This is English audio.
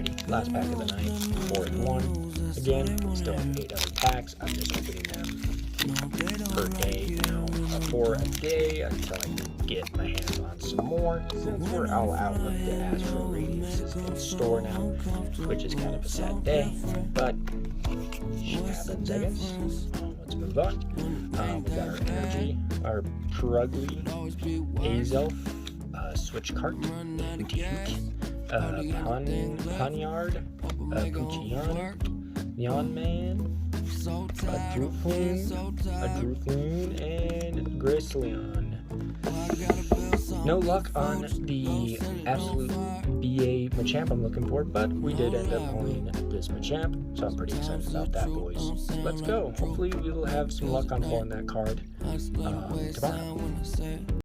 Alrighty, last pack of the night, 4 and 1. Again, we still have 8 other packs. I'm just opening them per day now, 4 a day until I can get my hands on some more. Since we're all out of the Astral radiance in store now, which is kind of a sad day, but shit happens, I guess. Let's move on. We got our energy, our Prugly, Azelf, Switch Cart, Boutique, Ponyard, Poochion, Neon Man, a Droofloon, and Gristleon. No luck on the absolute BA Machamp I'm looking for, but we did end up owning this Machamp, so I'm pretty excited about that, boys. Let's go. Hopefully we will have some luck on pulling that card tomorrow.